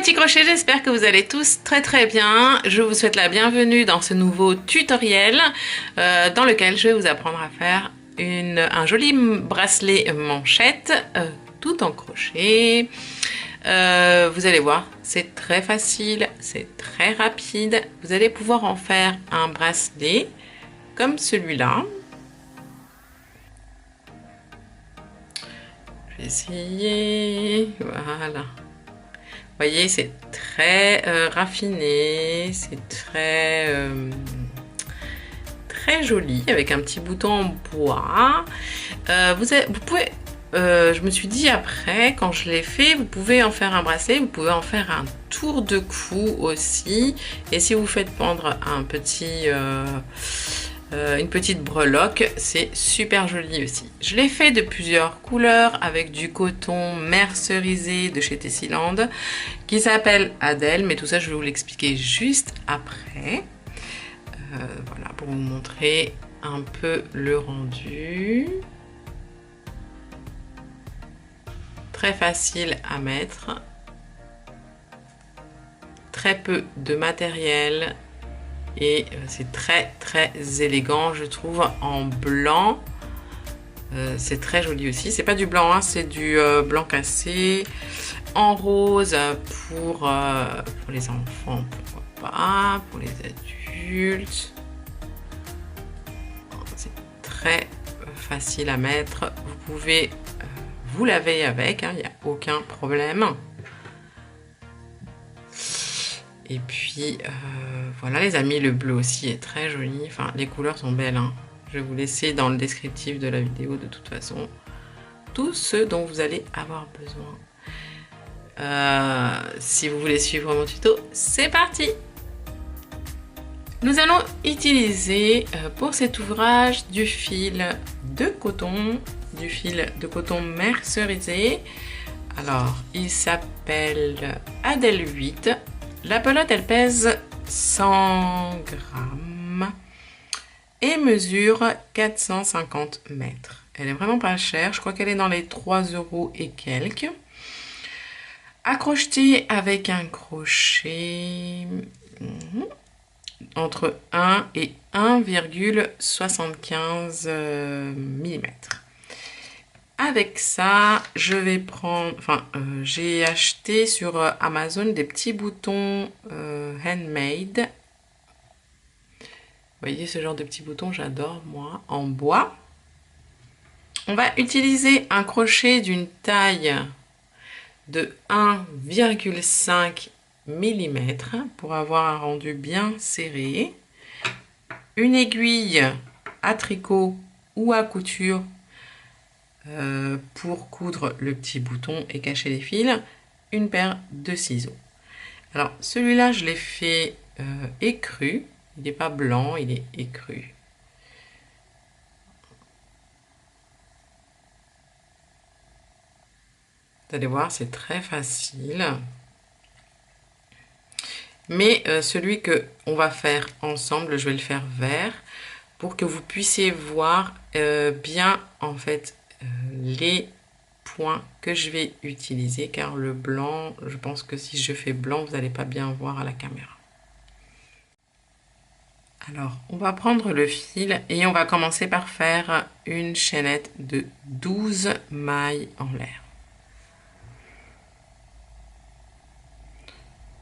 petits crochets, j'espère que vous allez tous très bien. Je vous souhaite la bienvenue dans ce nouveau tutoriel dans lequel je vais vous apprendre à faire un joli bracelet manchette tout en crochet. Vous allez voir, c'est très facile, c'est très rapide. Vous allez pouvoir en faire un bracelet comme celui-là. Je vais essayer, voilà. Vous voyez, c'est très raffiné, c'est très joli avec un petit bouton en bois. Vous pouvez, je me suis dit après, quand je l'ai fait, vous pouvez en faire un bracelet, vous pouvez en faire un tour de cou aussi. Et si vous faites pendre une petite breloque, c'est super joli aussi. Je l'ai fait de plusieurs couleurs avec du coton mercerisé de chez Tessiland qui s'appelle Adèle, mais tout ça je vais vous l'expliquer juste après. Voilà, pour vous montrer un peu le rendu. Très facile à mettre, très peu de matériel. Et c'est très élégant, je trouve, en blanc. C'est très joli aussi. C'est pas du blanc, hein, c'est du blanc cassé. En rose pour les enfants, pourquoi pas. Pour les adultes. C'est très facile à mettre. Vous pouvez vous laver avec, il n'y a aucun problème. Et puis voilà les amis, le bleu aussi est très joli, enfin les couleurs sont belles, hein. Je vais vous laisser dans le descriptif de la vidéo de toute façon tout ce dont vous allez avoir besoin. Si vous voulez suivre mon tuto, c'est parti. Nous allons utiliser pour cet ouvrage du fil de coton mercerisé. Alors il s'appelle Adèle 8. La pelote, elle pèse 100 grammes et mesure 450 mètres. Elle est vraiment pas chère, je crois qu'elle est dans les 3 € et quelques. Accrochetée avec un crochet entre 1 et 1,75 mm. Avec ça, je vais prendre, j'ai acheté sur Amazon des petits boutons handmade. Vous voyez ce genre de petits boutons, j'adore moi, en bois. On va utiliser un crochet d'une taille de 1,5 mm pour avoir un rendu bien serré. Une aiguille à tricot ou à couture pour coudre le petit bouton et cacher les fils, une paire de ciseaux. Alors celui-là je l'ai fait écru, il n'est pas blanc, il est écru. Vous allez voir, c'est très facile. Mais celui que on va faire ensemble, je vais le faire vert pour que vous puissiez voir bien en fait les points que je vais utiliser, car le blanc, je pense que si je fais blanc, vous n'allez pas bien voir à la caméra. Alors, on va prendre le fil et on va commencer par faire une chaînette de 12 mailles en l'air.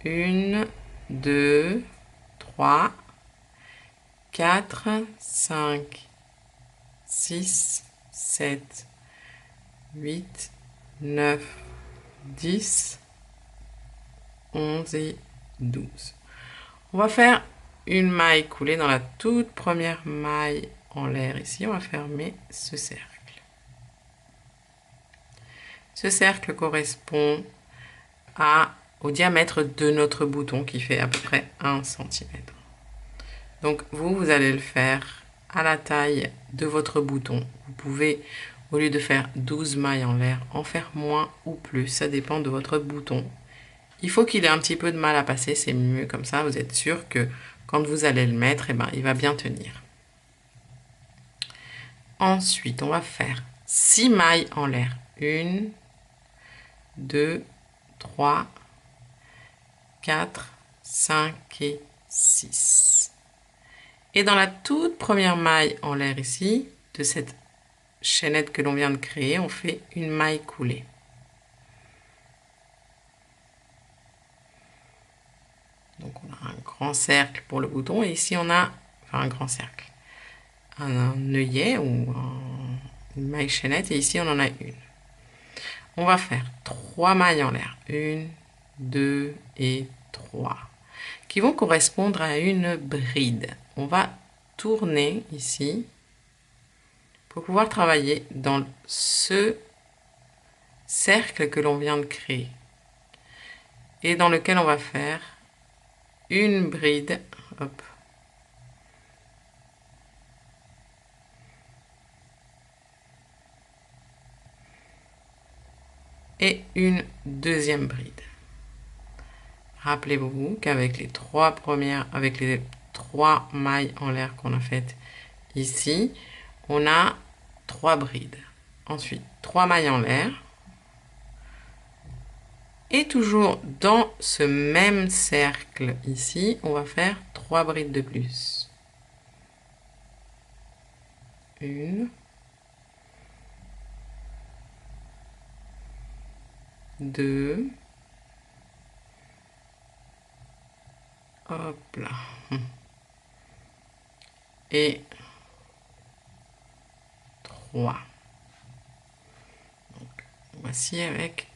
1, 2, 3, 4, 5, 6, 7, 8, 9, 10, 11 et 12. On va faire une maille coulée dans la toute première maille en l'air ici. On va fermer ce cercle. Ce cercle correspond au diamètre de notre bouton qui fait à peu près 1 cm. Donc vous allez le faire à la taille de votre bouton. Vous pouvez, au lieu de faire 12 mailles en l'air, en faire moins ou plus. Ça dépend de votre bouton. Il faut qu'il ait un petit peu de mal à passer, c'est mieux comme ça. Vous êtes sûr que quand vous allez le mettre, il va bien tenir. Ensuite, on va faire 6 mailles en l'air. 1, 2, 3, 4, 5 et 6. Et dans la toute première maille en l'air ici, de cette chaînette que l'on vient de créer, on fait une maille coulée. Donc on a un grand cercle pour le bouton et ici on a, enfin un grand cercle, un œillet ou une maille chaînette et ici on en a une. On va faire 3 mailles en l'air, 1, 2 et 3, qui vont correspondre à une bride. On va tourner ici pour pouvoir travailler dans ce cercle que l'on vient de créer et dans lequel on va faire une bride, hop, et une deuxième bride. Rappelez-vous qu'avec les trois mailles en l'air qu'on a faites ici, on a 3 brides. Ensuite, 3 mailles en l'air. Et toujours dans ce même cercle ici, on va faire 3 brides de plus. 1, 2, hop là, et 3. Donc, voici avec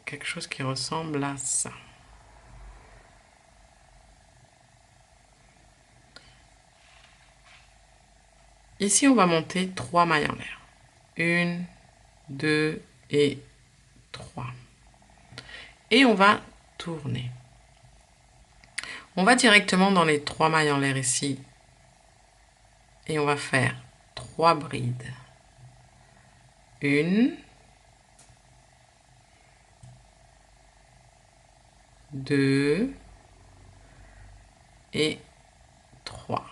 quelque chose qui ressemble à ça. Ici, on va monter 3 mailles en l'air. 1, 2 et 3. Et on va tourner. On va directement dans les 3 mailles en l'air ici. Et on va faire 3 brides. 1, 2 et 3.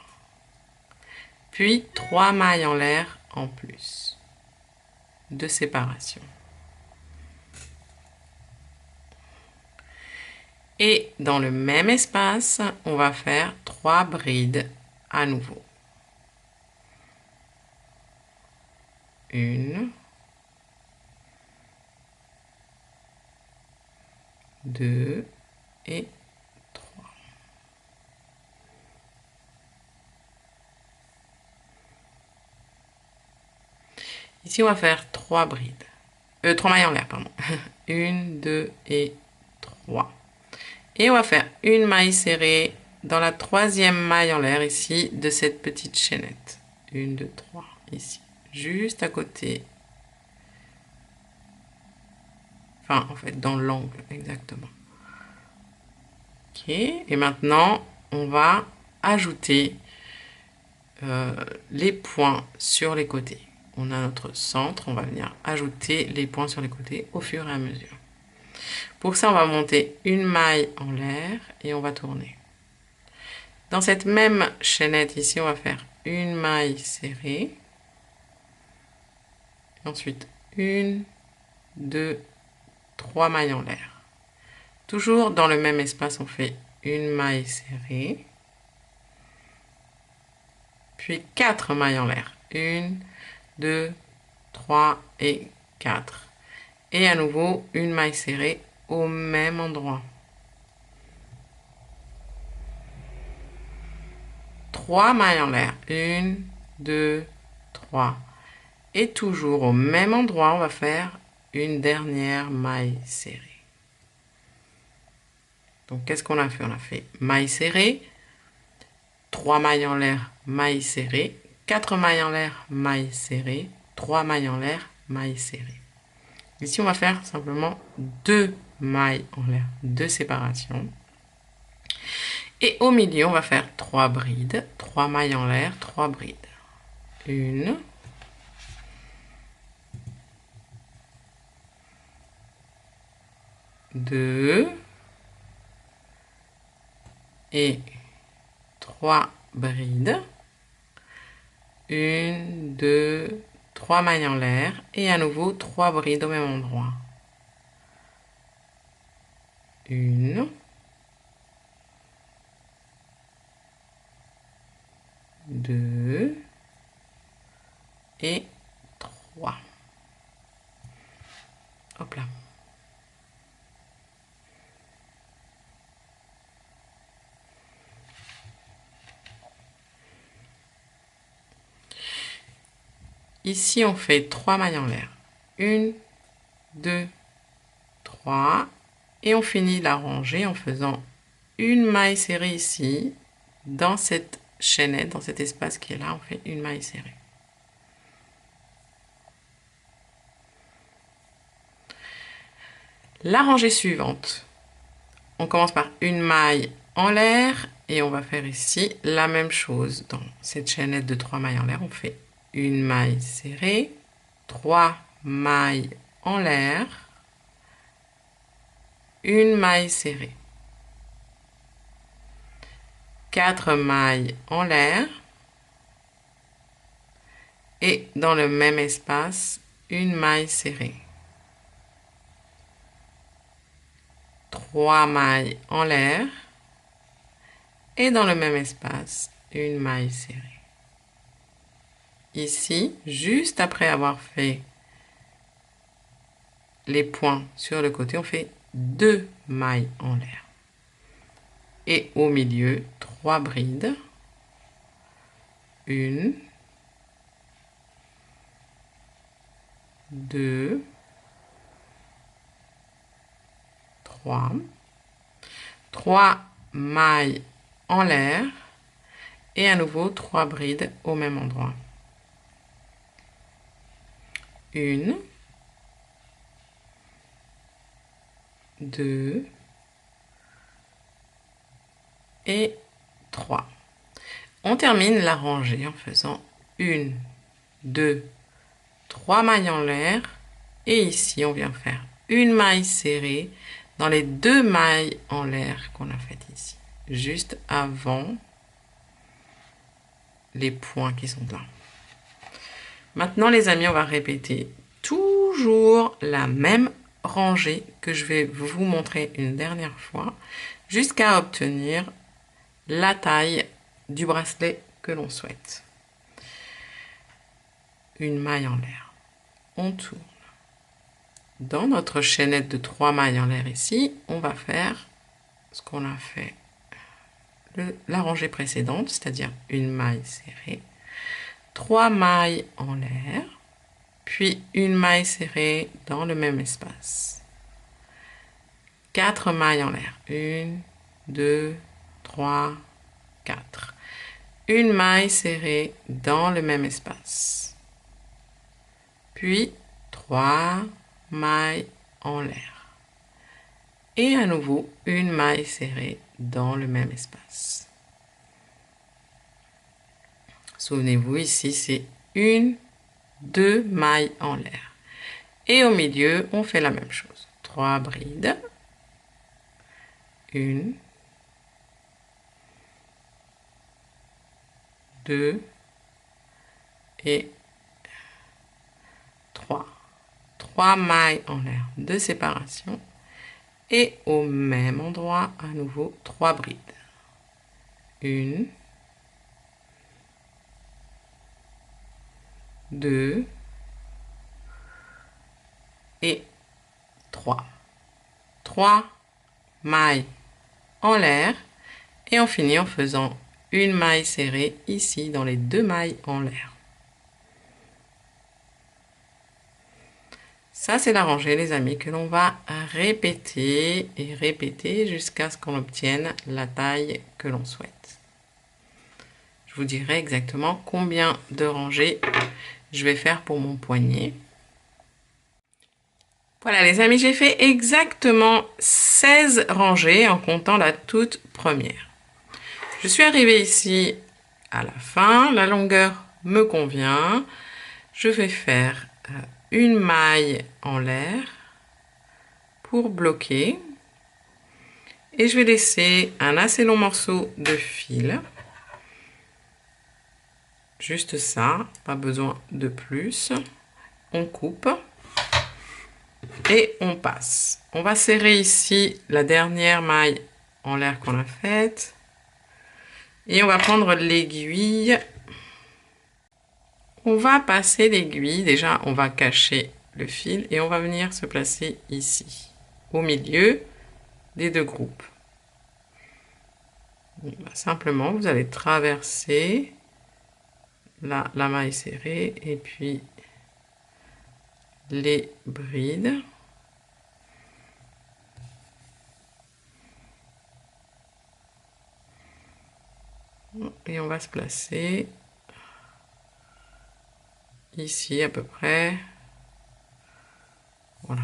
Puis 3 mailles en l'air en plus de séparation. Et dans le même espace, on va faire 3 brides à nouveau. 1, 2 et 3. Ici, on va faire 3 brides. 3 mailles en l'air, pardon. 1, 2 et 3. Et on va faire une maille serrée dans la 3e maille en l'air ici de cette petite chaînette. 1, 2, 3 ici. Juste à côté. Enfin, en fait, dans l'angle, exactement. Ok, et maintenant, on va ajouter les points sur les côtés. On a notre centre, on va venir ajouter les points sur les côtés au fur et à mesure. Pour ça, on va monter une maille en l'air et on va tourner. Dans cette même chaînette ici, on va faire une maille serrée. Ensuite, 1, 2, 3 mailles en l'air. Toujours dans le même espace, on fait une maille serrée. Puis 4 mailles en l'air. 1, 2, 3 et 4. Et à nouveau, une maille serrée au même endroit. 3 mailles en l'air. 1, 2, 3. Et toujours au même endroit, on va faire une dernière maille serrée. Donc, qu'est-ce qu'on a fait? On a fait maille serrée, 3 mailles en l'air, maille serrée, 4 mailles en l'air, maille serrée, 3 mailles en l'air, maille serrée. Ici, on va faire simplement 2 mailles en l'air, 2 séparations. Et au milieu, on va faire 3 brides, 3 mailles en l'air, 3 brides. 1, 2 et 3 brides. 1, 2, 3 mailles en l'air et à nouveau 3 brides au même endroit. 1, 2 et 3. Hop là. Ici, on fait 3 mailles en l'air. 1, 2, 3. Et on finit la rangée en faisant une maille serrée ici, dans cette chaînette, dans cet espace qui est là, on fait une maille serrée. La rangée suivante, on commence par une maille en l'air et on va faire ici la même chose. Dans cette chaînette de 3 mailles en l'air, on fait une maille serrée, 3 mailles en l'air, une maille serrée, 4 mailles en l'air et dans le même espace, une maille serrée. 3 mailles en l'air et dans le même espace, une maille serrée. Ici, juste après avoir fait les points sur le côté, on fait 2 mailles en l'air. Et au milieu, 3 brides. 1, 2, 3. 3 mailles en l'air et à nouveau 3 brides au même endroit. 1, 2 et 3. On termine la rangée en faisant 1, 2, 3 mailles en l'air et ici on vient faire une maille serrée dans les 2 mailles en l'air qu'on a faites ici, juste avant les points qui sont là. Maintenant les amis, on va répéter toujours la même rangée que je vais vous montrer une dernière fois jusqu'à obtenir la taille du bracelet que l'on souhaite. Une maille en l'air, on tourne. Dans notre chaînette de 3 mailles en l'air ici, on va faire ce qu'on a fait la rangée précédente, c'est-à-dire une maille serrée, 3 mailles en l'air, puis une maille serrée dans le même espace. 4 mailles en l'air, 1, 2, 3, 4. Une maille serrée dans le même espace. Puis 3 mailles en l'air. Et à nouveau, une maille serrée dans le même espace. Souvenez-vous, ici, c'est 1, 2 mailles en l'air. Et au milieu, on fait la même chose. 3 brides. 1, 2 et 3. 3 mailles en l'air de séparation. Et au même endroit, à nouveau, 3 brides. 1, 2 et 3. 3 mailles en l'air et on finit en faisant une maille serrée ici dans les 2 mailles en l'air. Ça, c'est la rangée, les amis, que l'on va répéter et répéter jusqu'à ce qu'on obtienne la taille que l'on souhaite. Je vous dirai exactement combien de rangées je vais faire pour mon poignet. Voilà, les amis, j'ai fait exactement 16 rangées en comptant la toute première. Je suis arrivée ici à la fin, la longueur me convient. Je vais faire une maille en l'air pour bloquer et je vais laisser un assez long morceau de fil, juste ça, pas besoin de plus. On coupe et on passe. On va serrer ici la dernière maille en l'air qu'on a faite et on va prendre l'aiguille On va passer l'aiguille. Déjà, on va cacher le fil et on va venir se placer ici, au milieu des deux groupes. Simplement, vous allez traverser. Là, la maille est serrée et puis les brides. Et on va se placer ici à peu près. Voilà.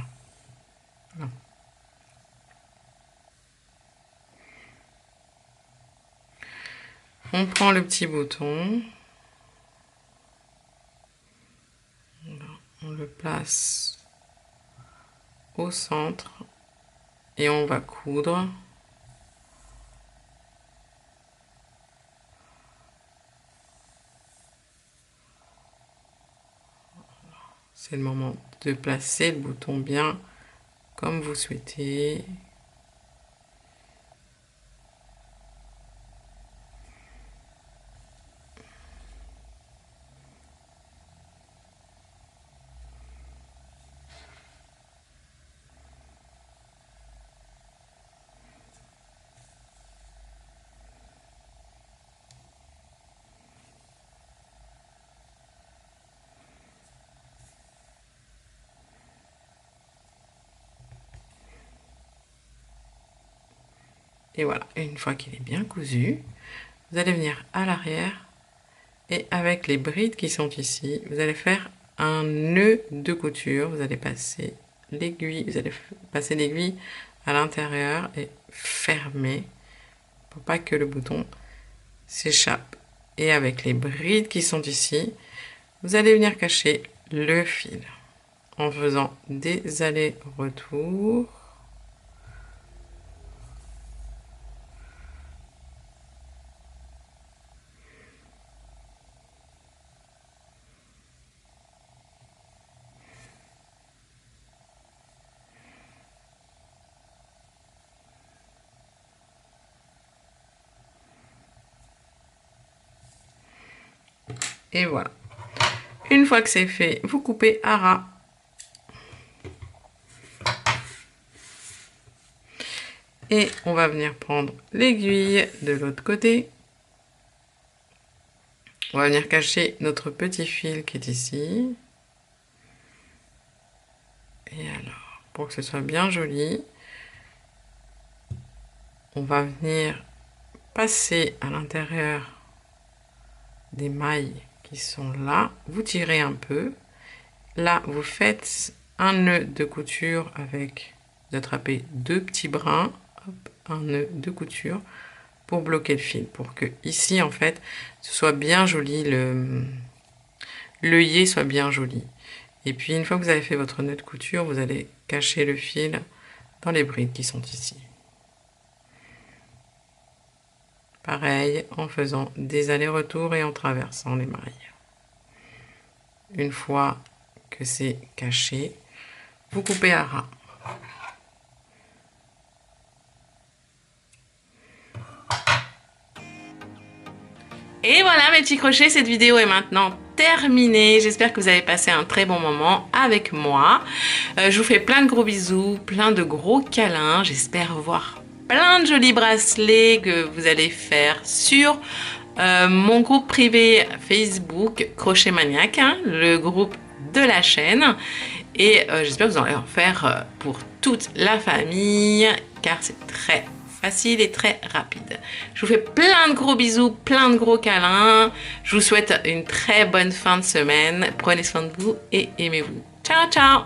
Voilà. On prend le petit bouton. On le place au centre et on va coudre. C'est le moment de placer le bouton bien comme vous souhaitez. Et voilà, et une fois qu'il est bien cousu, vous allez venir à l'arrière et avec les brides qui sont ici, vous allez faire un nœud de couture. Vous allez passer l'aiguille, à l'intérieur et fermer pour pas que le bouton s'échappe. Et avec les brides qui sont ici, vous allez venir cacher le fil en faisant des allers-retours. Et voilà. Une fois que c'est fait, vous coupez à ras. Et on va venir prendre l'aiguille de l'autre côté. On va venir cacher notre petit fil qui est ici. Et alors, pour que ce soit bien joli, on va venir passer à l'intérieur des mailles qui sont là. Vous tirez un peu. Là, vous faites un nœud de couture avec, vous attrapez deux petits brins, hop, un nœud de couture pour bloquer le fil, pour que ici en fait ce soit bien joli, l'œillet soit bien joli. Et puis une fois que vous avez fait votre nœud de couture, vous allez cacher le fil dans les brides qui sont ici. Pareil, en faisant des allers-retours et en traversant les mailles. Une fois que c'est caché, vous coupez à ras. Et voilà mes petits crochets, cette vidéo est maintenant terminée. J'espère que vous avez passé un très bon moment avec moi. Je vous fais plein de gros bisous, plein de gros câlins. J'espère voir plein de jolis bracelets que vous allez faire sur mon groupe privé Facebook Crochet Maniaque, hein, le groupe de la chaîne. Et j'espère que vous allez en faire pour toute la famille, car c'est très facile et très rapide. Je vous fais plein de gros bisous, plein de gros câlins. Je vous souhaite une très bonne fin de semaine. Prenez soin de vous et aimez-vous. Ciao, ciao!